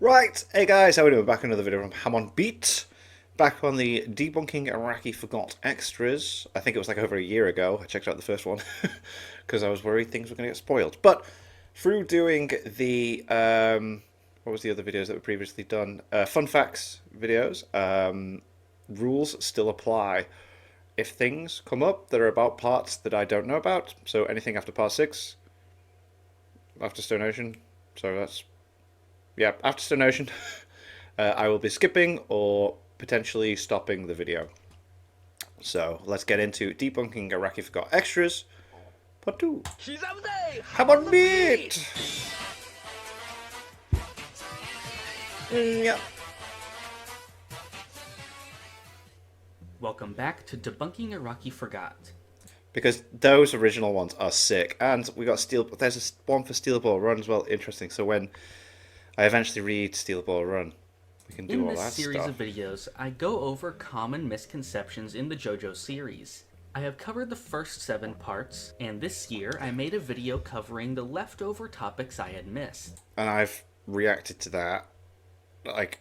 Right, hey guys, how are we doing? Back another video from Ham on Beat. Back on the Debunking Araki Forgot Extras. I think it was like over a year ago. I checked out the first one because I was worried things were going to get spoiled. But through doing the what was the other videos that were previously done? Fun facts videos. Rules still apply. If things come up that are about parts that I don't know about, so anything after part 6, after Stone Ocean, so that's yeah, after Stone Ocean, I will be skipping or potentially stopping the video. So let's get into Debunking Araki Forgot Extras, Part 2. How on meat? Yeah. Welcome back to Debunking Araki Forgot. Because those original ones are sick. And we got Steel. There's one for Steel Ball Run as well. Interesting. So when I eventually read Steel Ball Run, we can do all that stuff. In this series of videos, I go over common misconceptions in the JoJo series. I have covered the first 7 parts, and this year I made a video covering the leftover topics I had missed. And I've reacted to that like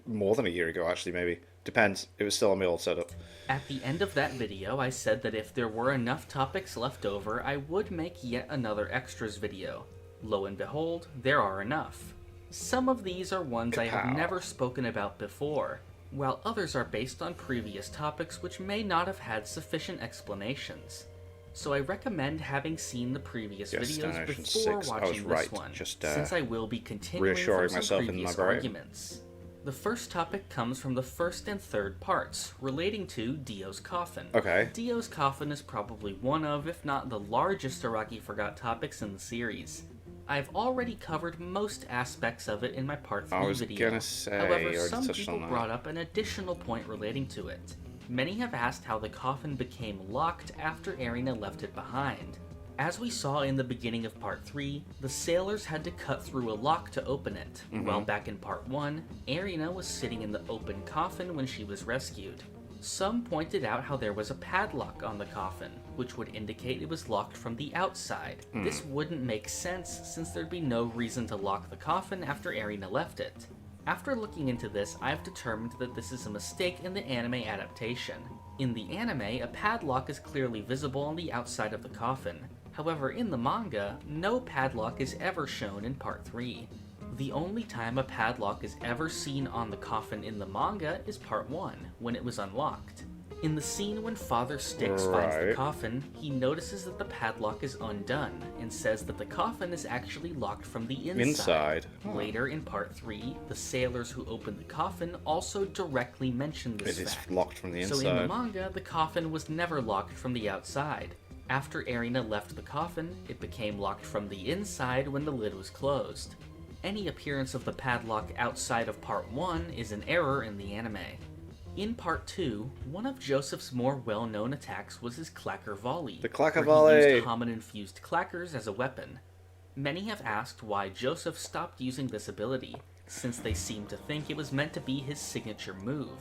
more than a year ago, actually, maybe. Depends. It was still on my old setup. At the end of that video, I said that if there were enough topics left over, I would make yet another extras video. Lo and behold, there are enough. Some of these are ones I have never spoken about before, while others are based on previous topics which may not have had sufficient explanations. So I recommend having seen the previous videos before watching this one, since I will be continuing from some previous arguments. The first topic comes from the first and third parts, relating to Dio's coffin. Okay. Dio's coffin is probably one of, if not the largest Araki Forgot topics in the series. I've already covered most aspects of it in my part 3 video. However, some people brought up an additional point relating to it. Many have asked how the coffin became locked after Erina left it behind. As we saw in the beginning of part 3, the sailors had to cut through a lock to open it, while back in part 1, Erina was sitting in the open coffin when she was rescued. Some pointed out how there was a padlock on the coffin, which would indicate it was locked from the outside. This wouldn't make sense since there'd be no reason to lock the coffin after Erina left it. After looking into this, I've determined that this is a mistake in the anime adaptation. In the anime, a padlock is clearly visible on the outside of the coffin. However, in the manga, no padlock is ever shown in part 3. The only time a padlock is ever seen on the coffin in the manga is part 1, when it was unlocked. In the scene when Father Styx finds the coffin, he notices that the padlock is undone, and says that the coffin is actually locked from the inside. Later in part 3, the sailors who opened the coffin also directly mention this fact. It is locked from the inside. So in the manga, the coffin was never locked from the outside. After Erina left the coffin, it became locked from the inside when the lid was closed. Any appearance of the padlock outside of part 1 is an error in the anime. In part 2, one of Joseph's more well-known attacks was his clacker volley, the clacker where he used Haman-infused clackers as a weapon. Many have asked why Joseph stopped using this ability, since they seem to think it was meant to be his signature move.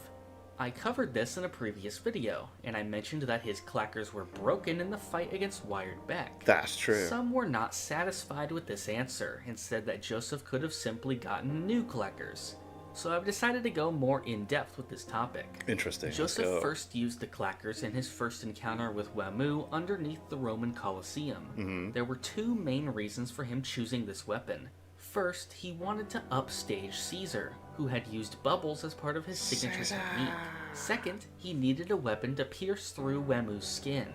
I covered this in a previous video, and I mentioned that his clackers were broken in the fight against Wired Beck. That's true. Some were not satisfied with this answer, and said that Joseph could have simply gotten new clackers. So I've decided to go more in-depth with this topic. Interesting. Joseph first used the clackers in his first encounter with Wamu underneath the Roman Colosseum. There were 2 main reasons for him choosing this weapon. First, he wanted to upstage Caesar, who had used bubbles as part of his signature technique. Second, he needed a weapon to pierce through Wamu's skin.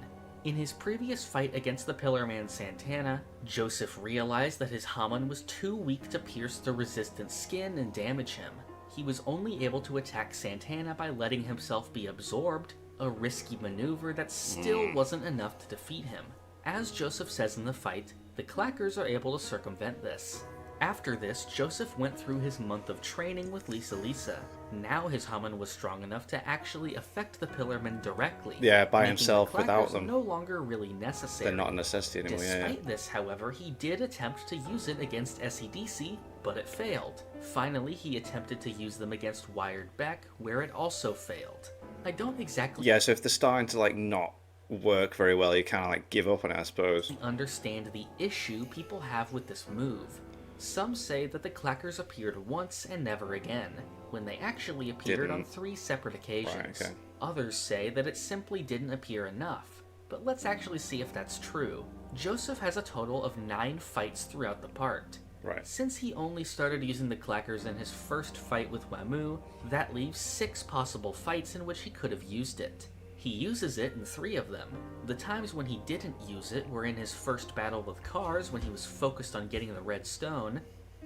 In his previous fight against the Pillar Man Santana, Joseph realized that his Haman was too weak to pierce the resistant skin and damage him. He was only able to attack Santana by letting himself be absorbed, a risky maneuver that still wasn't enough to defeat him. As Joseph says in the fight, the clackers are able to circumvent this. After this, Joseph went through his month of training with Lisa. Now his Haman was strong enough to actually affect the Pillarmen directly. Yeah, by himself, without them. No longer really necessary. They're not a necessity anymore. Despite this, however, he did attempt to use it against SEDC, but it failed. Finally, he attempted to use them against Wired Beck, where it also failed. I don't exactly... Yeah, so if they're starting to, like, not work very well, you kind of, like, give up on it, I suppose. understand the issue people have with this move. Some say that the clackers appeared once and never again, when they actually appeared on 3 separate occasions. Right, okay. Others say that it simply didn't appear enough, but let's actually see if that's true. Joseph has a total of 9 fights throughout the part. Right. Since he only started using the clackers in his first fight with Wamu, that leaves 6 possible fights in which he could have used it. He uses it in 3 of them. The times when he didn't use it were in his first battle with cars when he was focused on getting the red stone,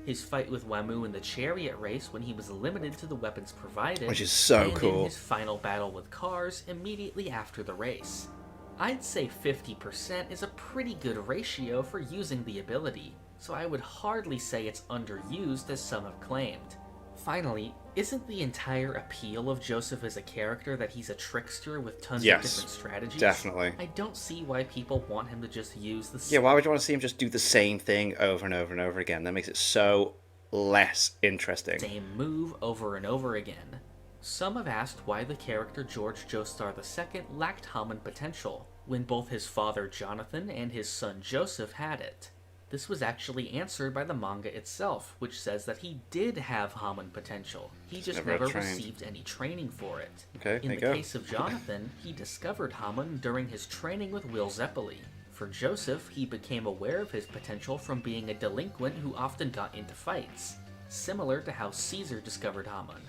his fight with Wamu in the chariot race when he was limited to the weapons provided, which is so and cool, in his final battle with cars immediately after the race. I'd say 50% is a pretty good ratio for using the ability, so I would hardly say it's underused as some have claimed. Finally, isn't the entire appeal of Joseph as a character that he's a trickster with tons of different strategies? Definitely. I don't see why people want him to just use the same... Yeah, why would you want to see him just do the same thing over and over and over again? That makes it so less interesting. Same move over and over again. Some have asked why the character George Joestar II lacked Hammon potential, when both his father Jonathan and his son Joseph had it. This was actually answered by the manga itself, which says that he did have Hammon potential. He just never received any training for it. Okay, in the case of Jonathan, he discovered Hammon during his training with Will Zeppeli. For Joseph, he became aware of his potential from being a delinquent who often got into fights, similar to how Caesar discovered Hammon.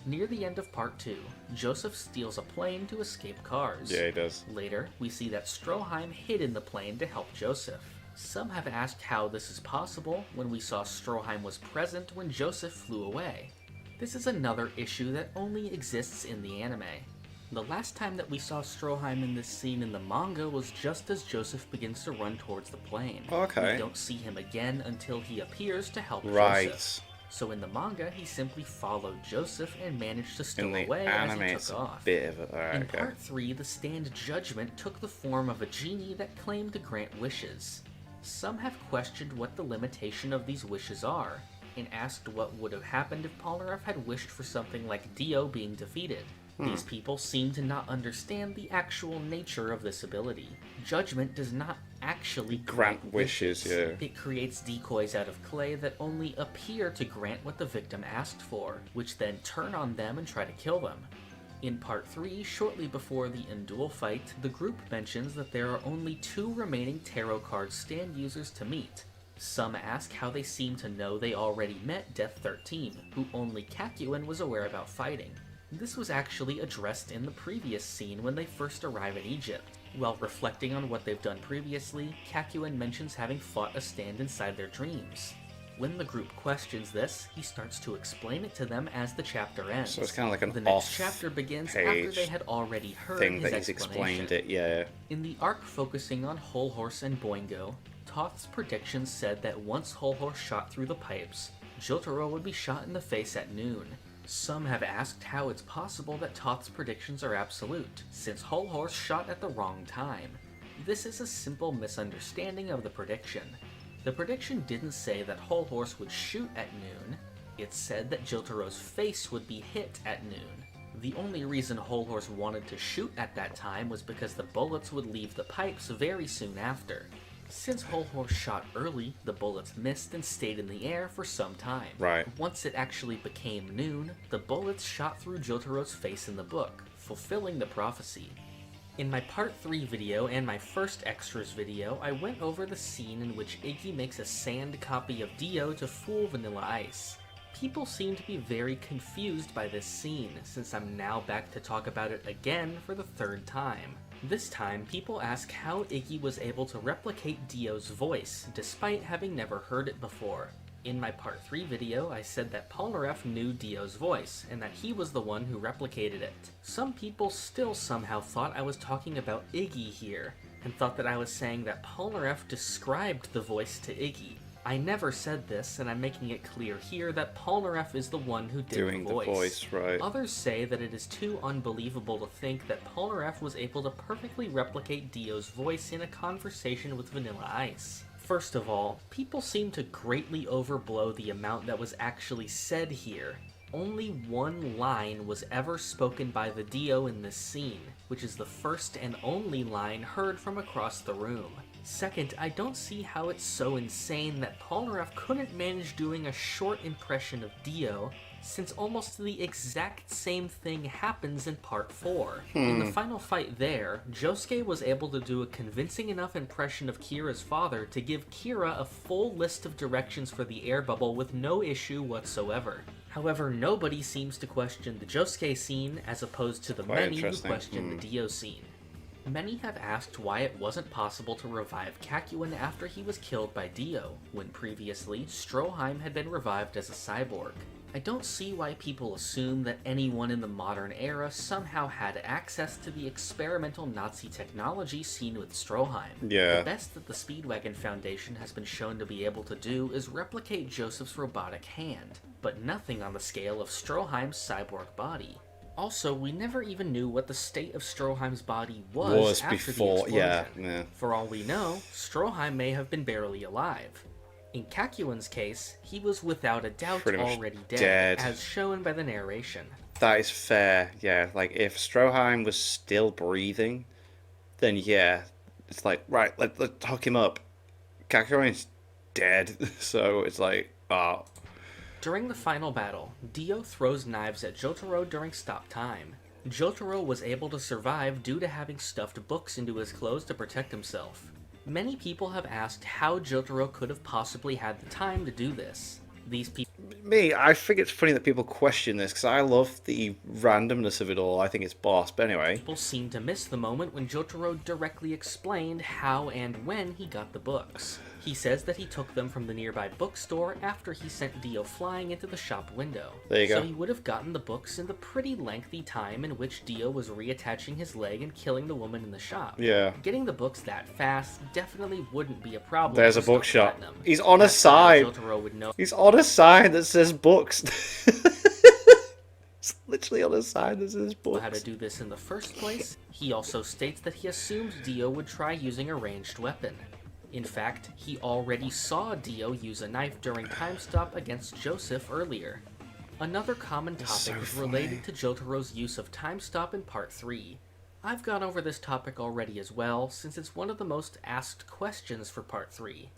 Near the end of Part 2, Joseph steals a plane to escape cars. Yeah, he does. Later, we see that Stroheim hid in the plane to help Joseph. Some have asked how this is possible when we saw Stroheim was present when Joseph flew away. This is another issue that only exists in the anime. The last time that we saw Stroheim in this scene in the manga was just as Joseph begins to run towards the plane. Okay. We don't see him again until he appears to help Joseph. So in the manga, he simply followed Joseph and managed to stow away as he took off. In Part 3, the Stand Judgment took the form of a genie that claimed to grant wishes. Some have questioned what the limitation of these wishes are, and asked what would have happened if Polnareff had wished for something like Dio being defeated. These people seem to not understand the actual nature of this ability. Judgment does not actually grant wishes. It creates decoys out of clay that only appear to grant what the victim asked for, which then turn on them and try to kill them. In Part 3, shortly before the Endul fight, the group mentions that there are only 2 remaining tarot card stand users to meet. Some ask how they seem to know they already met Death 13, who only Kakyoin was aware about fighting. This was actually addressed in the previous scene when they first arrive in Egypt. While reflecting on what they've done previously, Kakyoin mentions having fought a stand inside their dreams. When the group questions this, he starts to explain it to them as the chapter ends. So it's kind of like an The next chapter begins after they had already heard thing his that he's explanation. explained it, yeah. In the arc focusing on Whole Horse and Boingo, Toth's predictions said that once Whole Horse shot through the pipes, Jotaro would be shot in the face at noon. Some have asked how it's possible that Toth's predictions are absolute, since Whole Horse shot at the wrong time. This is a simple misunderstanding of the prediction. The prediction didn't say that Whole Horse would shoot at noon, it said that Jotaro's face would be hit at noon. The only reason Whole Horse wanted to shoot at that time was because the bullets would leave the pipes very soon after. Since Whole Horse shot early, the bullets missed and stayed in the air for some time. Right. Once it actually became noon, the bullets shot through Jotaro's face in the book, fulfilling the prophecy. In my Part 3 video and my first extras video, I went over the scene in which Iggy makes a sand copy of Dio to fool Vanilla Ice. People seem to be very confused by this scene, since I'm now back to talk about it again for the 3rd time. This time, people ask how Iggy was able to replicate Dio's voice, despite having never heard it before. In my Part 3 video, I said that Polnareff knew Dio's voice, and that he was the one who replicated it. Some people still somehow thought I was talking about Iggy here, and thought that I was saying that Polnareff described the voice to Iggy. I never said this, and I'm making it clear here that Polnareff is the one who did the voice. Right. Others say that it is too unbelievable to think that Polnareff was able to perfectly replicate Dio's voice in a conversation with Vanilla Ice. First of all, people seem to greatly overblow the amount that was actually said here. Only one line was ever spoken by the Dio in this scene, which is the first and only line heard from across the room. Second, I don't see how it's so insane that Polnareff couldn't manage doing a short impression of Dio, since almost the exact same thing happens in Part 4. In the final fight there, Josuke was able to do a convincing enough impression of Kira's father to give Kira a full list of directions for the air bubble with no issue whatsoever. However, nobody seems to question the Josuke scene as opposed to the many who question the Dio scene. Many have asked why it wasn't possible to revive Kakyoin after he was killed by Dio, when previously Stroheim had been revived as a cyborg. I don't see why people assume that anyone in the modern era somehow had access to the experimental Nazi technology seen with Stroheim. Yeah. The best that the Speedwagon Foundation has been shown to be able to do is replicate Joseph's robotic hand, but nothing on the scale of Stroheim's cyborg body. Also, we never even knew what the state of Stroheim's body was after the explosion. Yeah. For all we know, Stroheim may have been barely alive. In Kakyoin's case, he was without a doubt already dead, as shown by the narration. That is fair, yeah. Like, if Stroheim was still breathing, then yeah, it's like, right, let's hook him up. Kakyoin's dead, so it's like, oh. During the final battle, Dio throws knives at Jotaro during stop time. Jotaro was able to survive due to having stuffed books into his clothes to protect himself. Many people have asked how Jotaro could have possibly had the time to do this. I think it's funny that people question this, because I love the randomness of it all. I think it's boss, but anyway. People seem to miss the moment when Jotaro directly explained how and when he got the books. He says that he took them from the nearby bookstore after he sent Dio flying into the shop window. There you go. So he would have gotten the books in the pretty lengthy time in which Dio was reattaching his leg and killing the woman in the shop. Yeah. Getting the books that fast definitely wouldn't be a problem. There's a bookshop. He's on a sign. Jotaro would know. He's on a sign that says books. It's literally on a sign that says books. How to do this in the first place. He also states that he assumed Dio would try using a ranged weapon. In fact, he already saw Dio use a knife during Time Stop against Joseph earlier. Another common topic is related to Jotaro's use of Time Stop in Part 3. I've gone over this topic already as well, since it's one of the most asked questions for Part 3.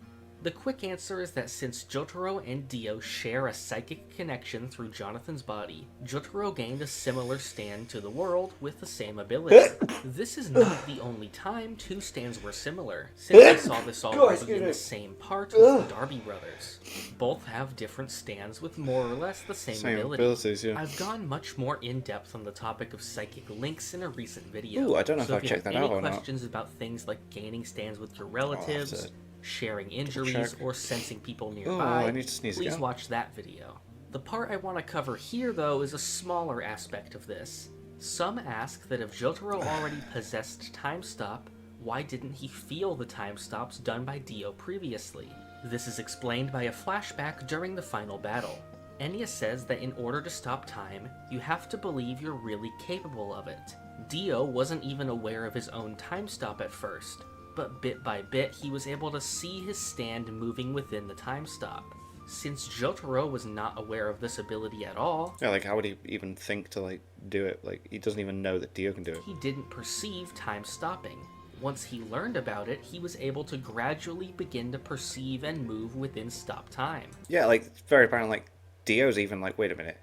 The quick answer is that since Jotaro and Dio share a psychic connection through Jonathan's body, Jotaro gained a similar stand to the world with the same ability. This is not the only time two stands were similar, since we saw this already in the same part with the Darby brothers. Both have different stands with more or less the same abilities, yeah. I've gone much more in-depth on the topic of psychic links in a recent video. Ooh, I don't know if I've checked that out or not. If you have any questions about things like gaining stands with your relatives, sharing injuries, or sensing people nearby, please watch that video. The part I want to cover here, though, is a smaller aspect of this. Some ask that if Jotaro already possessed Time Stop, why didn't he feel the time stops done by Dio previously? This is explained by a flashback during the final battle. Enya says that in order to stop time, you have to believe you're really capable of it. Dio wasn't even aware of his own time stop at first, but bit by bit he was able to see his stand moving within the time stop. Since Jotaro was not aware of this ability at all... Yeah, like how would he even think to do it? Like, he doesn't even know that Dio can do it. He didn't perceive time stopping. Once he learned about it, he was able to gradually begin to perceive and move within stop time. Yeah, like, it's very apparent, like, Dio's even like, wait a minute,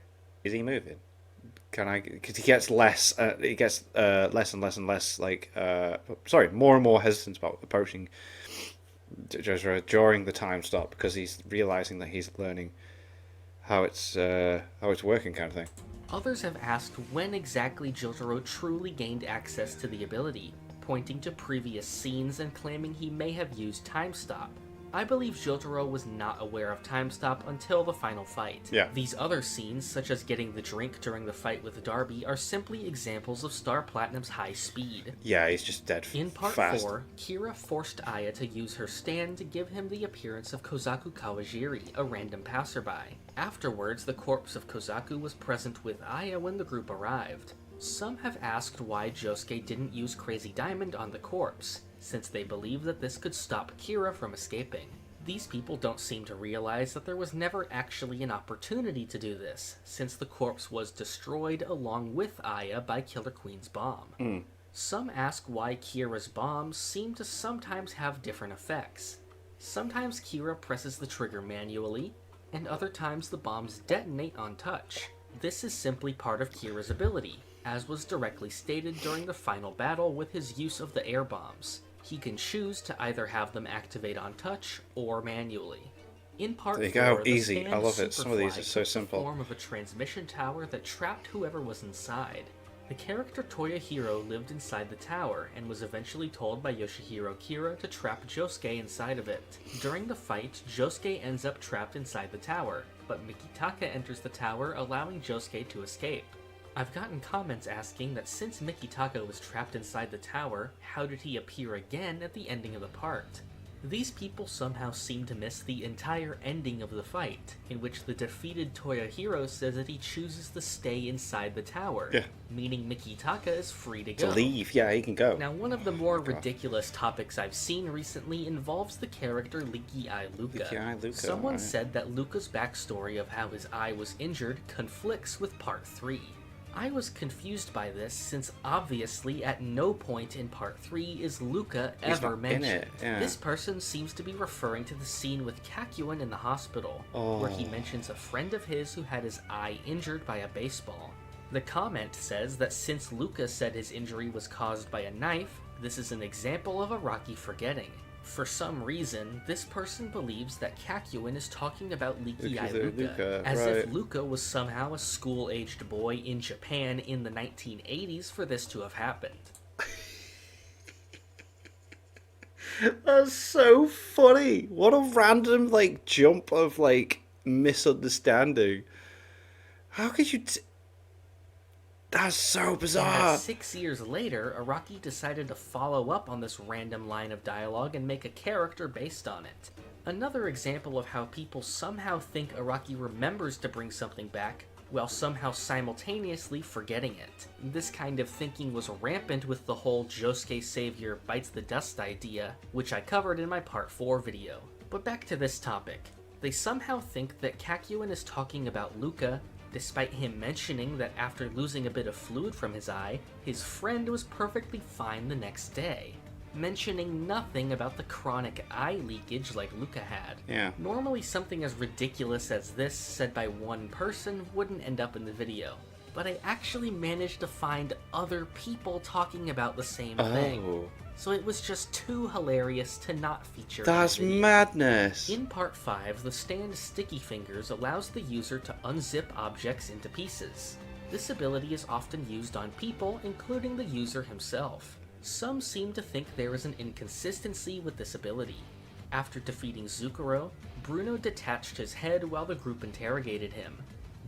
is he moving? Can I? Because he gets less and less and less, more and more hesitant about approaching Jotaro during the time stop, because he's realizing that he's learning how it's working, kind of thing. Others have asked when exactly Jotaro truly gained access to the ability, pointing to previous scenes and claiming he may have used Time Stop. I believe Jotaro was not aware of Time Stop until the final fight. Yeah. These other scenes, such as getting the drink during the fight with Darby, are simply examples of Star Platinum's high speed. Yeah, he's just dead In Part fast. 4, Kira forced Aya to use her stand to give him the appearance of Kozaku Kawajiri, a random passerby. Afterwards, the corpse of Kozaku was present with Aya when the group arrived. Some have asked why Josuke didn't use Crazy Diamond on the corpse, since they believe that this could stop Kira from escaping. These people don't seem to realize that there was never actually an opportunity to do this, since the corpse was destroyed along with Aya by Killer Queen's bomb. Some ask why Kira's bombs seem to sometimes have different effects. Sometimes Kira presses the trigger manually, and other times the bombs detonate on touch. This is simply part of Kira's ability, as was directly stated during the final battle with his use of the air bombs. He can choose to either have them activate on touch or manually. In part 4, go, the easy. stand I love it. Some of these are so took simple. the form of a transmission tower that trapped whoever was inside. The character Toyohiro lived inside the tower and was eventually told by Yoshihiro Kira to trap Josuke inside of it. During the fight, Josuke ends up trapped inside the tower, but Mikitaka enters the tower, allowing Josuke to escape. I've gotten comments asking that since Mikitaka was trapped inside the tower, how did he appear again at the ending of the part? These people somehow seem to miss the entire ending of the fight, in which the defeated Toyohiro says that he chooses to stay inside the tower, meaning Mikitaka is free to go. To leave, yeah, he can go. Now, one of the more ridiculous topics I've seen recently involves the character Leaky Eye Luca. Someone said that Luca's backstory of how his eye was injured conflicts with Part 3. I was confused by this, since obviously at no point in Part 3 is Luca ever mentioned. This person seems to be referring to the scene with Kakyoin in the hospital, where he mentions a friend of his who had his eye injured by a baseball. The comment says that since Luca said his injury was caused by a knife, this is an example of Araki forgetting. For some reason, this person believes that Kakyoin is talking about Leaky Eye Luca, as if Luca was somehow a school-aged boy in Japan in the 1980s for this to have happened. That's so funny. What a random, jump of, misunderstanding. How could you... That's so bizarre. And 6 years later, Araki decided to follow up on this random line of dialogue and make a character based on it. Another example of how people somehow think Araki remembers to bring something back, while somehow simultaneously forgetting it. This kind of thinking was rampant with the whole Josuke Savior bites the dust idea, which I covered in my Part 4 video. But back to this topic. They somehow think that Kakyoin is talking about Luca, despite him mentioning that after losing a bit of fluid from his eye, his friend was perfectly fine the next day, mentioning nothing about the chronic eye leakage like Luca had. Yeah. Normally something as ridiculous as this said by one person wouldn't end up in the video, but I actually managed to find other people talking about the same thing. So it was just too hilarious to not feature. That's madness. In Part 5, the stand Sticky Fingers allows the user to unzip objects into pieces. This ability is often used on people, including the user himself. Some seem to think there is an inconsistency with this ability. After defeating Zukuro, Bruno detached his head while the group interrogated him.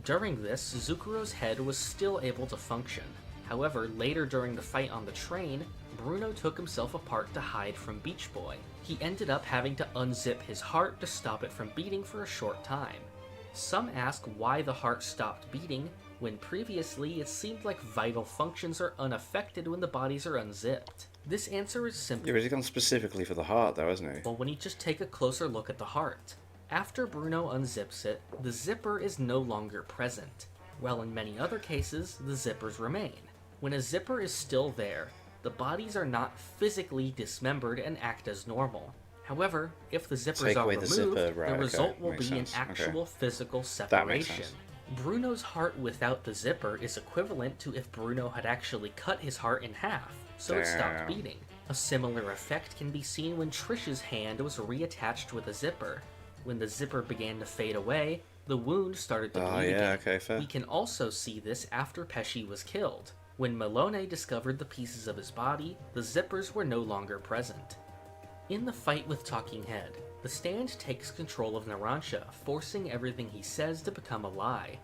During this, Zukuro's head was still able to function. However, later during the fight on the train, Bruno took himself apart to hide from Beach Boy. He ended up having to unzip his heart to stop it from beating for a short time. Some ask why the heart stopped beating, when previously it seemed like vital functions are unaffected when the bodies are unzipped. This answer is simple. Yeah, but he's gone specifically for the heart though, hasn't he? Well, when you just take a closer look at the heart. After Bruno unzips it, the zipper is no longer present, while in many other cases, the zippers remain. When a zipper is still there, the bodies are not physically dismembered and act as normal. However, if the zippers are removed, the result will be an actual physical separation. Bruno's heart without the zipper is equivalent to if Bruno had actually cut his heart in half, so it stopped beating. A similar effect can be seen when Trish's hand was reattached with a zipper. When the zipper began to fade away, the wound started to bleed again. We can also see this after Pesci was killed. When Malone discovered the pieces of his body, the zippers were no longer present. In the fight with Talking Head, the stand takes control of Narancia, forcing everything he says to become a lie.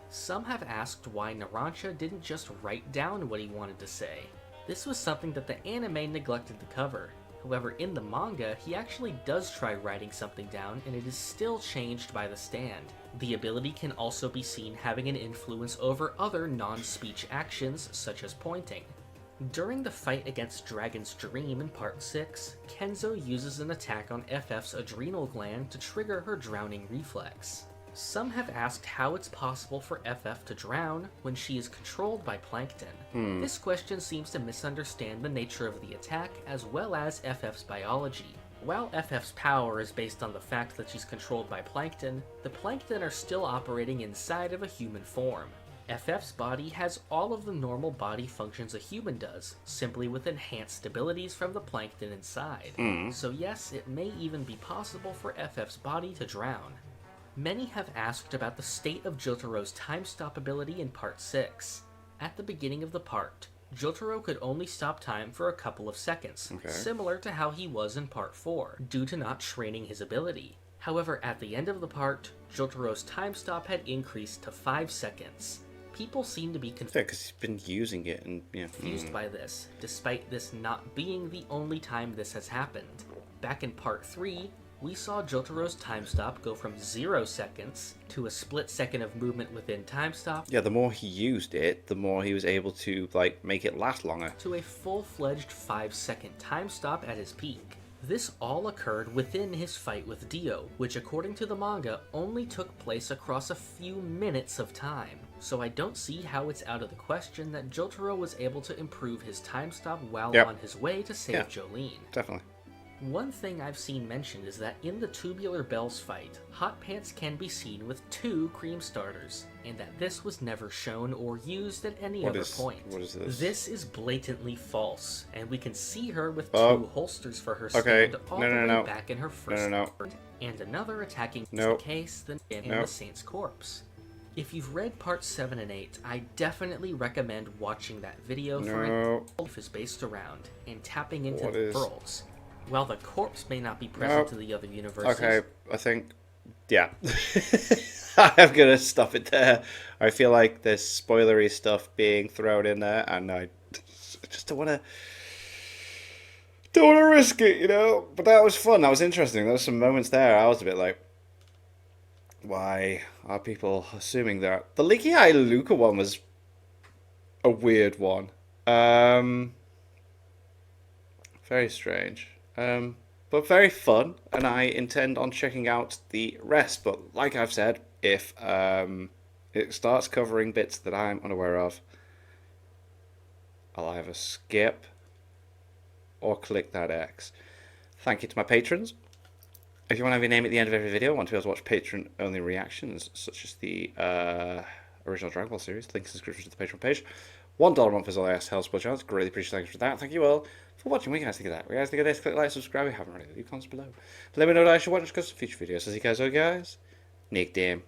Some have asked why Narancia didn't just write down what he wanted to say. This was something that the anime neglected to cover. However, in the manga, he actually does try writing something down, and it is still changed by the stand. The ability can also be seen having an influence over other non-speech actions, such as pointing. During the fight against Dragon's Dream in Part 6, Kenzo uses an attack on FF's adrenal gland to trigger her drowning reflex. Some have asked how it's possible for FF to drown when she is controlled by plankton. This question seems to misunderstand the nature of the attack as well as FF's biology. While FF's power is based on the fact that she's controlled by plankton, the plankton are still operating inside of a human form. FF's body has all of the normal body functions a human does, simply with enhanced abilities from the plankton inside. So yes, it may even be possible for FF's body to drown. Many have asked about the state of Jotaro's time stop ability in Part 6. At the beginning of the part, Jotaro could only stop time for a couple of seconds, similar to how he was in Part 4, due to not training his ability. However, at the end of the part, Jotaro's time stop had increased to 5 seconds. People seem to be because he's been using it and confused by this, despite this not being the only time this has happened. Back in Part 3, we saw Jotaro's time stop go from 0 seconds to a split second of movement within time stop. Yeah, the more he used it, the more he was able to make it last longer. To a full-fledged 5-second time stop at his peak. This all occurred within his fight with Dio, which according to the manga only took place across a few minutes of time. So I don't see how it's out of the question that Jotaro was able to improve his time stop while on his way to save Jolene. Definitely. One thing I've seen mentioned is that in the Tubular Bells fight, Hot Pants can be seen with 2 cream starters, and that this was never shown or used at any other point. What is this? This is blatantly false, and we can see her with 2 holsters for her stand all the way back in her first and another attacking the case than in the Saint's corpse. If you've read parts 7 and 8, I definitely recommend watching that video for it is based around and tapping into the pearls. While the corpse may not be present to the other universes... Okay, I think... Yeah. I'm going to stop it there. I feel like there's spoilery stuff being thrown in there, and I just don't want to risk it, you know? But that was fun. That was interesting. There were some moments there I was a bit like, why are people assuming that? The Leaky Eye Luca one was a weird one. Very strange. But very fun, and I intend on checking out the rest. But like I've said, if it starts covering bits that I'm unaware of, I'll either skip or click that X. Thank you to my patrons. If you want to have your name at the end of every video, want to be able to watch patron-only reactions, such as the original Dragon Ball series, links in the description to the Patreon page. $1 a month is all I ask to help support channels. Greatly appreciate for that. Thank you all for watching. What do you guys think of that? What do you guys think of this? Click like, subscribe if you haven't already. Leave comments below. But let me know what I should watch because future videos. So see you guys, Nick Dame.